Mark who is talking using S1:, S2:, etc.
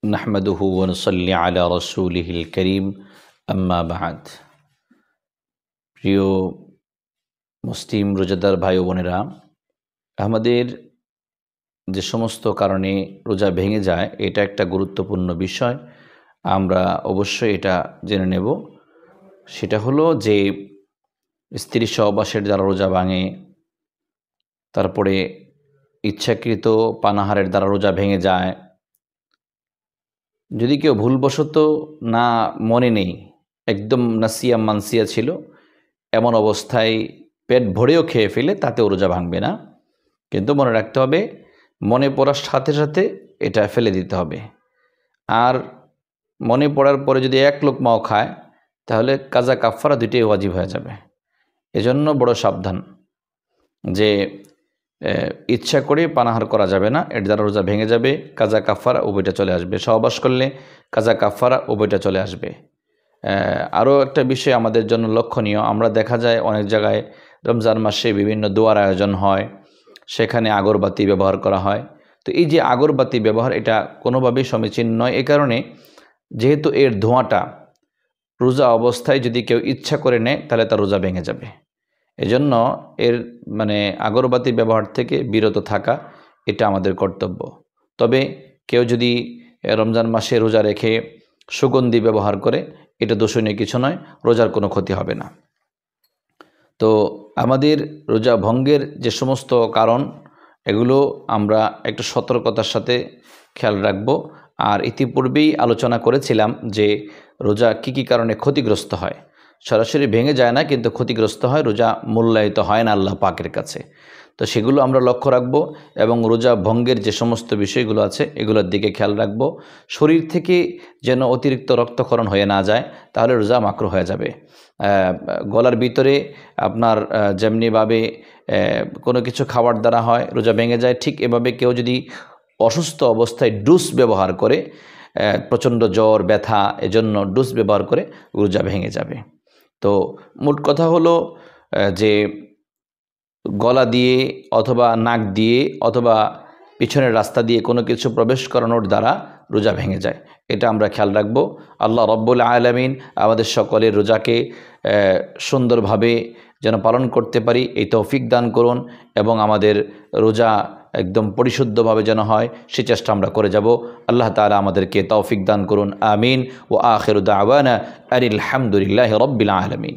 S1: نحمده ونصلي على رسوله الكريم أما بعد। প্রিয় মুসলিম রোজাদার ভাই ও বোনেরা, আমাদের যে সমস্ত কারণে রোজা ভেঙে যায় এটা একটা গুরুত্বপূর্ণ বিষয়। আমরা অবশ্যই এটা জেনে নেব। সেটা হলো যে স্ত্রী সহবাসের দ্বারা রোজা ভাঙে, তারপরে ইচ্ছাকৃত পানাহারের দ্বারা রোজা ভেঙে যায়। যদি কেউ ভুলবশত না মনে নেই, একদম নাসিয়া মানসিয়া ছিল, এমন অবস্থায় পেট ভরেও খেয়ে ফেলে, তাতেও রোজা ভাঙবে না। কিন্তু মনে রাখতে হবে, মনে পড়ার সাথে সাথে এটা ফেলে দিতে হবে। আর মনে পড়ার পরে যদি এক লোকমাও খায়, তাহলে কাজা কাফারা দুইটাই ওয়াজিব হয়ে যাবে। এজন্য বড় সাবধান যে ইচ্ছা করে পানাহার করা যাবে না, এর দ্বারা রোজা ভেঙে যাবে, কাজা কাফারা উভয়টা চলে আসবে। সহবাস করলে কাজা কাফারা উভয়টা চলে আসবে। আরও একটা বিষয় আমাদের জন্য লক্ষণীয়, আমরা দেখা যায় অনেক জায়গায় রমজান মাসে বিভিন্ন দোয়ার আয়োজন হয়, সেখানে আগরবাতি ব্যবহার করা হয়। তো এই যে আগরবাতি ব্যবহার, এটা কোনোভাবেই সমীচীন নয়। এ কারণে যেহেতু এর ধোঁয়াটা রোজা অবস্থায় যদি কেউ ইচ্ছা করে নেয়, তাহলে তার রোজা ভেঙে যাবে। এজন্য এর আগরবাতি ব্যবহার থেকে বিরত থাকা, এটা আমাদের কর্তব্য। তবে কেউ যদি রমজান মাসে রোজা রেখে সুগন্ধি ব্যবহার করে, এটা দোষণীয় কিছু নয়, রোজার কোনো ক্ষতি হবে না। তো আমাদের রোজা ভঙ্গের যে সমস্ত কারণ, এগুলো আমরা একটু সতর্কতার সাথে খেয়াল রাখব। আর ইতিপূর্বেই আলোচনা করেছিলাম যে রোজা কী কী কারণে ক্ষতিগ্রস্ত হয়। সরাসরি ভেঙে যায় না, কিন্তু ক্ষতিগ্রস্ত হয়, রোজা মূল্যায়িত হয় না আল্লাহ পাকের কাছে। তো সেগুলো আমরা লক্ষ্য রাখব এবং রোজা ভঙ্গের যে সমস্ত বিষয়গুলো আছে এগুলোর দিকে খেয়াল রাখব। শরীর থেকে যেন অতিরিক্ত রক্তক্ষরণ হয়ে না যায়, তাহলে রোজা মাকরুহ হয়ে যাবে। গলার ভিতরে আপনার যেমনিভাবে কোনো কিছু খাবার দ্বারা হয় রোজা ভেঙে যায়, ঠিক এভাবে কেউ যদি অসুস্থ অবস্থায় ডুস ব্যবহার করে, প্রচণ্ড জ্বর ব্যথা, এজন্য ডুস ব্যবহার করে রোজা ভেঙে যাবে। তো মোট কথা হলো যে গলা দিয়ে অথবা নাক দিয়ে অথবা পিছনের রাস্তা দিয়ে কোনো কিছু প্রবেশ করানোর দ্বারা রোজা ভেঙে যায়, এটা আমরা খেয়াল রাখব। আল্লাহ রব্বুল আলামিন আমাদের সকলের রোজাকে সুন্দরভাবে যেন পালন করতে পারি এই তৌফিক দান করুন, এবং আমাদের রোজা একদম পরিশুদ্ধভাবে যেন হয় সে চেষ্টা আমরা করে যাব। আল্লাহ তাআলা আমাদেরকে তৌফিক দান করুন। আমিন। ওয়া আখিরু দাওয়ানা আনিল হামদুলিল্লাহি রাব্বিল আলামিন।